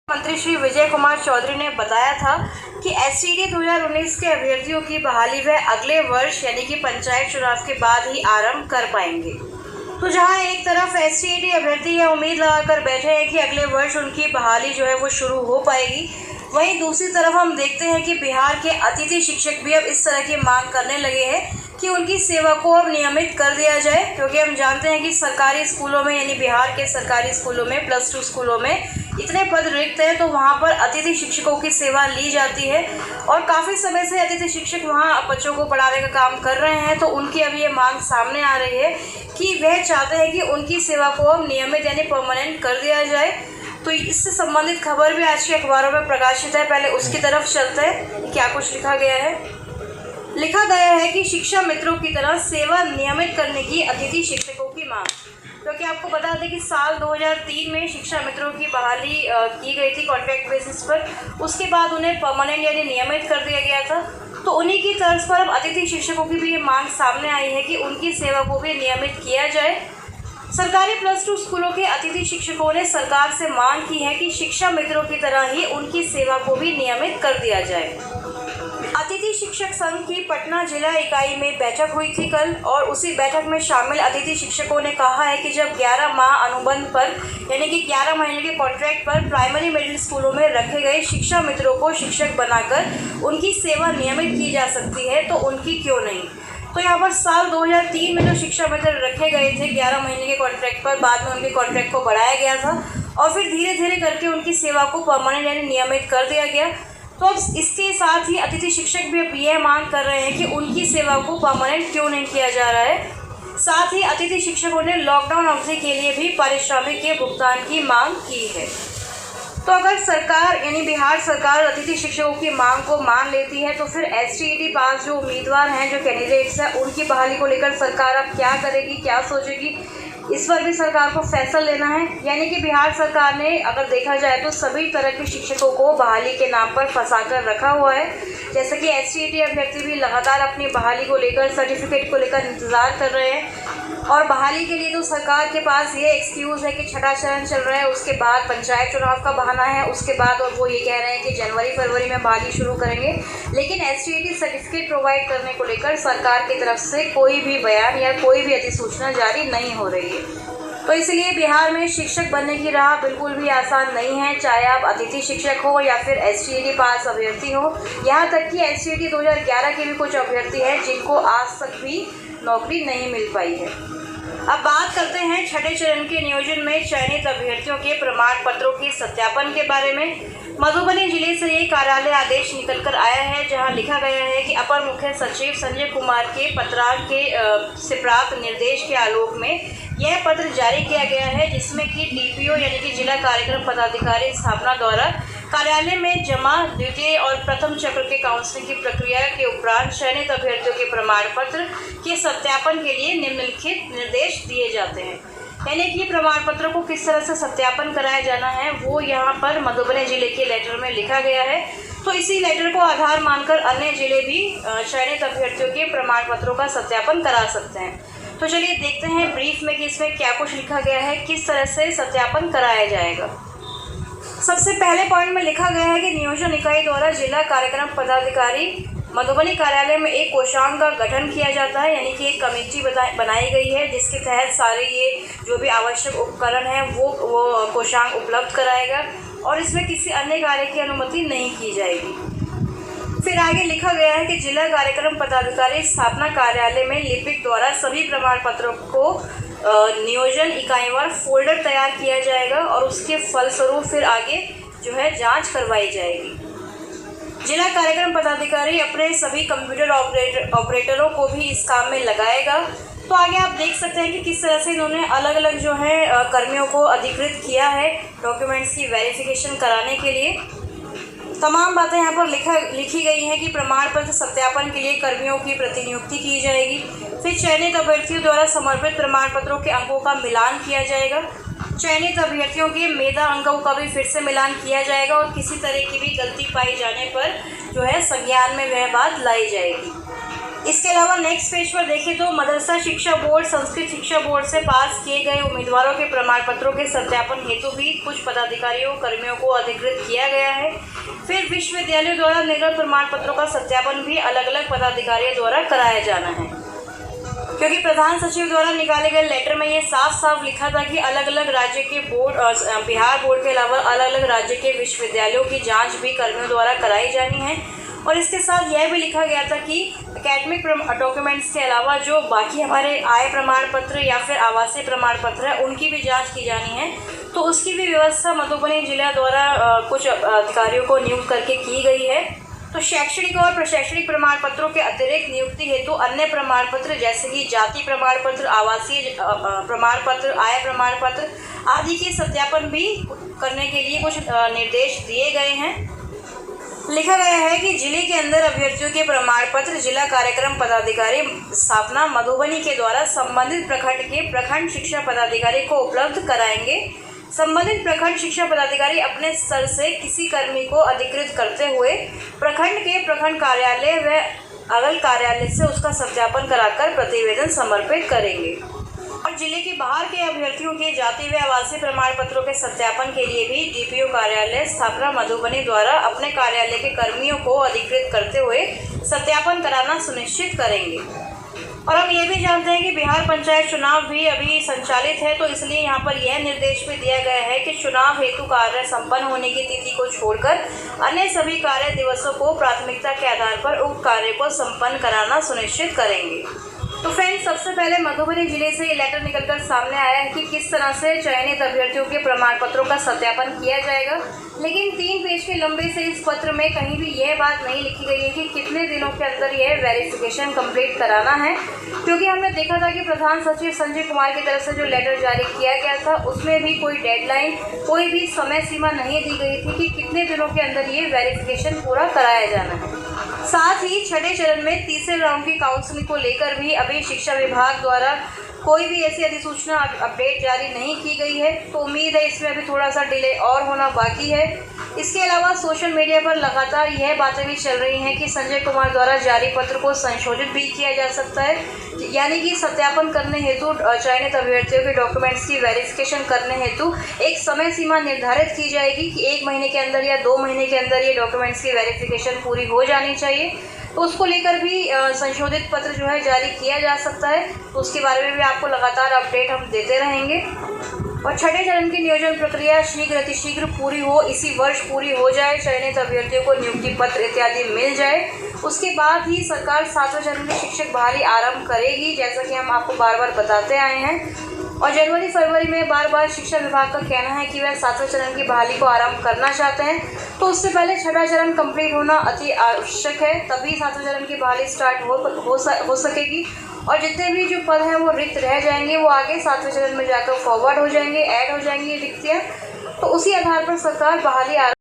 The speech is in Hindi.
मंत्री श्री विजय कुमार चौधरी ने बताया था कि एसटीडी 2019 के अभ्यर्थियों की बहाली वह अगले वर्ष यानी कि पंचायत चुनाव के बाद ही आरंभ कर पाएंगे। तो जहां एक तरफ एसटीडी अभ्यर्थी यह उम्मीद लगाकर बैठे हैं कि अगले वर्ष उनकी बहाली जो है वो शुरू हो पाएगी, वहीं दूसरी तरफ हम देखते हैं कि बिहार के अतिथि शिक्षक भी अब इस तरह की मांग करने लगे हैं कि उनकी सेवा को अब नियमित कर दिया जाए, क्योंकि हम जानते हैं कि सरकारी स्कूलों में यानी बिहार के सरकारी स्कूलों में +2 स्कूलों में इतने पद रिक्त हैं, तो वहाँ पर अतिथि शिक्षकों की सेवा ली जाती है और काफ़ी समय से अतिथि शिक्षक वहाँ बच्चों को पढ़ाने का काम कर रहे हैं। तो उनकी अब ये मांग सामने आ रही है कि वह चाहते हैं कि उनकी सेवा को अब नियमित यानी परमानेंट कर दिया जाए। तो इससे संबंधित खबर भी आज के अखबारों में प्रकाशित है। पहले उसकी तरफ चलते हैं, क्या कुछ लिखा गया है। लिखा गया है कि शिक्षा मित्रों की तरह सेवा नियमित करने की अतिथि शिक्षकों की मांग, क्योंकि आपको बता दें कि साल 2003 में शिक्षा मित्रों की बहाली की गई थी कॉन्ट्रैक्ट बेसिस पर। उसके बाद उन्हें परमानेंट यानी नियमित कर दिया गया था। तो उन्हीं की तर्ज पर अब अतिथि शिक्षकों की भी ये मांग सामने आई है कि उनकी सेवा को भी नियमित किया जाए। सरकारी +2 स्कूलों के अतिथि शिक्षकों ने सरकार से मांग की है कि शिक्षा मित्रों की तरह ही उनकी सेवा को भी नियमित कर दिया जाए। अतिथि शिक्षक संघ की पटना जिला इकाई में बैठक हुई थी कल, और उसी बैठक में शामिल अतिथि शिक्षकों ने कहा है कि जब 11 माह अनुबंध पर यानी कि 11 महीने के कॉन्ट्रैक्ट पर प्राइमरी मिडिल स्कूलों में रखे गए शिक्षा मित्रों को शिक्षक बनाकर उनकी सेवा नियमित की जा सकती है, तो उनकी क्यों नहीं। तो यहाँ पर साल 2003 में जो शिक्षा मित्र रखे गए थे 11 महीने के कॉन्ट्रैक्ट पर, बाद में उनके कॉन्ट्रैक्ट को बढ़ाया गया था और फिर धीरे धीरे करके उनकी सेवा को परमानेंट यानी नियमित कर दिया गया। तो अब इसके साथ ही अतिथि शिक्षक भी अब यह मांग कर रहे हैं कि उनकी सेवा को परमानेंट क्यों नहीं किया जा रहा है। साथ ही अतिथि शिक्षकों ने लॉकडाउन अवधि के लिए भी पारिश्रमिक के भुगतान की मांग की है। तो अगर सरकार यानी बिहार सरकार अतिथि शिक्षकों की मांग को मान लेती है, तो फिर एसटीईटी पास जो उम्मीदवार हैं, जो कैंडिडेट्स हैं, उनकी बहाली को लेकर सरकार अब क्या करेगी, क्या सोचेगी, इस पर भी सरकार को फैसला लेना है। यानी कि बिहार सरकार ने अगर देखा जाए तो सभी तरह के शिक्षकों को बहाली के नाम पर फंसाकर रखा हुआ है। जैसे कि एसटीईटी अभ्यर्थी भी लगातार अपनी बहाली को लेकर, सर्टिफिकेट को लेकर इंतज़ार कर रहे हैं, और बहाली के लिए तो सरकार के पास ये एक्सक्यूज़ है कि छठा चरण चल रहा है, उसके बाद पंचायत चुनाव का बहाना है, उसके बाद और वो ये कह रहे हैं कि जनवरी-फरवरी में बहाली शुरू करेंगे। लेकिन एसटीईटी सर्टिफिकेट प्रोवाइड करने को लेकर सरकार की तरफ से कोई भी बयान या कोई भी अधिसूचना जारी नहीं हो रही है। तो इसलिए बिहार में शिक्षक बनने की राह बिल्कुल भी आसान नहीं है, चाहे आप अतिथि शिक्षक हो या फिर एसटीईटी पास अभ्यर्थी हो। यहाँ तक कि एसटीईटी 2011 के भी कुछ अभ्यर्थी हैं जिनको आज तक भी नौकरी नहीं मिल पाई है। अब बात करते हैं छठे चरण के नियोजन में चयनित अभ्यर्थियों के प्रमाण पत्रों के सत्यापन के बारे में। मधुबनी जिले से ये कार्यालय आदेश निकल कर आया है, जहां लिखा गया है कि अपर मुख्य सचिव संजय कुमार के पत्रांक से प्राप्त निर्देश के आलोक में यह पत्र जारी किया गया है, जिसमें कि डीपीओ यानी कि जिला कार्यक्रम पदाधिकारी स्थापना द्वारा कार्यालय में जमा द्वितीय और प्रथम चक्र के काउंसलिंग की प्रक्रिया के उपरांत चयनित अभ्यर्थियों के प्रमाण पत्र के सत्यापन के लिए निम्नलिखित निर्देश दिए जाते हैं। यानी कि प्रमाण पत्रों को किस तरह से सत्यापन कराया जाना है वो यहाँ पर मधुबनी जिले के लेटर में लिखा गया है। तो इसी लेटर को आधार मानकर अन्य जिले भी चयनित अभ्यर्थियों के प्रमाण पत्रों का सत्यापन करा सकते हैं। तो चलिए देखते हैं ब्रीफ में कि इसमें क्या कुछ लिखा गया है, किस तरह से सत्यापन कराया जाएगा। सबसे पहले पॉइंट में लिखा गया है कि नियोजन इकाई द्वारा जिला कार्यक्रम पदाधिकारी मधुबनी कार्यालय में एक कोषांग का गठन किया जाता है, यानी कि एक कमेटी बनाई गई है जिसके तहत सारे ये जो भी आवश्यक उपकरण हैं वो कोषांग उपलब्ध कराएगा, और इसमें किसी अन्य कार्य की अनुमति नहीं की जाएगी। फिर आगे लिखा गया है कि जिला कार्यक्रम पदाधिकारी स्थापना कार्यालय में लिपिक द्वारा सभी प्रमाण पत्रों को नियोजन इकाईवार फोल्डर तैयार किया जाएगा, और उसके फलस्वरूप फिर आगे जो है जांच करवाई जाएगी। जिला कार्यक्रम पदाधिकारी अपने सभी कंप्यूटर ऑपरेटरों को भी इस काम में लगाएगा। तो आगे आप देख सकते हैं कि किस तरह से इन्होंने अलग अलग जो है कर्मियों को अधिकृत किया है डॉक्यूमेंट्स की वेरिफिकेशन कराने के लिए। तमाम बातें यहाँ पर लिखी गई हैं कि प्रमाण पत्र सत्यापन के लिए कर्मियों की प्रतिनियुक्ति की जाएगी। फिर चयनित अभ्यर्थियों द्वारा समर्पित प्रमाण पत्रों के अंकों का मिलान किया जाएगा। चयनित अभ्यर्थियों के मेधा अंकों का भी फिर से मिलान किया जाएगा, और किसी तरह की भी गलती पाई जाने पर जो है संज्ञान में वह बात लाई जाएगी। इसके अलावा नेक्स्ट पेज पर देखें तो मदरसा शिक्षा बोर्ड, संस्कृत शिक्षा बोर्ड से पास किए गए उम्मीदवारों के प्रमाण पत्रों के सत्यापन हेतु भी कुछ पदाधिकारियों कर्मियों को अधिकृत किया गया है। फिर विश्वविद्यालयों द्वारा निर्गत प्रमाण पत्रों का सत्यापन भी अलग अलग पदाधिकारियों द्वारा कराया जाना है, क्योंकि प्रधान सचिव द्वारा निकाले गए लेटर में ये साफ साफ लिखा था कि अलग अलग राज्य के बोर्ड और बिहार बोर्ड के अलावा अलग अलग राज्य के विश्वविद्यालयों की जांच भी कर्मियों द्वारा कराई जानी है। और इसके साथ यह भी लिखा गया था कि एकेडमिक डॉक्यूमेंट्स के अलावा जो बाकी हमारे आय प्रमाण पत्र या फिर आवासीय प्रमाण पत्र है उनकी भी जांच की जानी है। तो उसकी भी व्यवस्था मधुबनी जिला द्वारा कुछ अधिकारियों को नियुक्त करके की गई है। तो शैक्षणिक और प्रशैक्षणिक प्रमाण पत्रों के अतिरिक्त नियुक्ति हेतु अन्य प्रमाण पत्र जैसे कि जाति प्रमाण पत्र, आवासीय प्रमाण पत्र, आय प्रमाण पत्र आदि के सत्यापन भी करने के लिए कुछ निर्देश दिए गए हैं। लिखा गया है कि जिले के अंदर अभ्यर्थियों के प्रमाण पत्र जिला कार्यक्रम पदाधिकारी स्थापना मधुबनी के द्वारा संबंधित प्रखंड के प्रखंड शिक्षा पदाधिकारी को उपलब्ध कराएंगे। संबंधित प्रखंड शिक्षा पदाधिकारी अपने स्तर से किसी कर्मी को अधिकृत करते हुए प्रखंड के प्रखंड कार्यालय व अगल कार्यालय से उसका सत्यापन कराकर प्रतिवेदन समर्पित करेंगे। और जिले के बाहर के अभ्यर्थियों के जाति व आवासीय प्रमाण पत्रों के सत्यापन के लिए भी डीपीओ कार्यालय स्थापना मधुबनी द्वारा अपने कार्यालय के कर्मियों को अधिकृत करते हुए सत्यापन कराना सुनिश्चित करेंगे। और हम ये भी जानते हैं कि बिहार पंचायत चुनाव भी अभी संचालित है, तो इसलिए यहाँ पर यह निर्देश भी दिया गया है कि चुनाव हेतु कार्य संपन्न होने की तिथि को छोड़कर अन्य सभी कार्य दिवसों को प्राथमिकता के आधार पर उक्त कार्य को संपन्न कराना सुनिश्चित करेंगे। तो फ्रेंड्स, सबसे पहले मधुबनी जिले से ये लेटर निकलकर सामने आया है कि किस तरह से चयनित अभ्यर्थियों के प्रमाण पत्रों का सत्यापन किया जाएगा। लेकिन 3 पेज के लंबे से इस पत्र में कहीं भी यह बात नहीं लिखी गई है कि कितने दिनों के अंदर यह वेरिफिकेशन कंप्लीट कराना है, क्योंकि हमने देखा था कि प्रधान सचिव संजय कुमार की तरफ से जो लेटर जारी किया गया था उसमें भी कोई डेडलाइन, कोई भी समय सीमा नहीं दी गई थी कि कितने दिनों के अंदर ये वेरिफिकेशन पूरा कराया जाना है। साथ ही छठे चरण में तीसरे राउंड की काउंसलिंग को लेकर भी अभी शिक्षा विभाग द्वारा कोई भी ऐसी अधिसूचना अपडेट जारी नहीं की गई है, तो उम्मीद है इसमें अभी थोड़ा सा डिले और होना बाकी है। इसके अलावा सोशल मीडिया पर लगातार यह बातें भी चल रही हैं कि संजय कुमार द्वारा जारी पत्र को संशोधित भी किया जा सकता है, यानी कि सत्यापन करने हेतु चयनित अभ्यर्थियों के डॉक्यूमेंट्स की वेरिफिकेशन करने हेतु एक समय सीमा निर्धारित की जाएगी कि 1 महीने के अंदर या 2 महीने के अंदर ये डॉक्यूमेंट्स की वेरिफिकेशन पूरी हो जानी चाहिए। तो उसको लेकर भी संशोधित पत्र जो है जारी किया जा सकता है, तो उसके बारे में भी आपको लगातार अपडेट हम देते रहेंगे। और छठे चरण की नियोजन प्रक्रिया शीघ्र अतिशीघ्र पूरी हो, इसी वर्ष पूरी हो जाए, चयनित अभ्यर्थियों को नियुक्ति पत्र इत्यादि मिल जाए। उसके बाद ही सरकार 7वें चरण में शिक्षक बहाली आरंभ करेगी, जैसा कि हम आपको बार बार बताते आए हैं। और जनवरी फरवरी में बार बार शिक्षा विभाग का कहना है कि वह 7वें चरण की बहाली को आरंभ करना चाहते हैं, तो उससे पहले छठा चरण कंप्लीट होना अति आवश्यक है, तभी 7वें चरण की बहाली स्टार्ट हो सकेगी। और जितने भी जो पद हैं वो रिक्त रह जाएंगे, वो आगे 7वें चरण में जाकर फॉरवर्ड हो जाएंगे, ऐड हो जाएंगी रिक्तियाँ, तो उसी आधार पर सरकार बहाली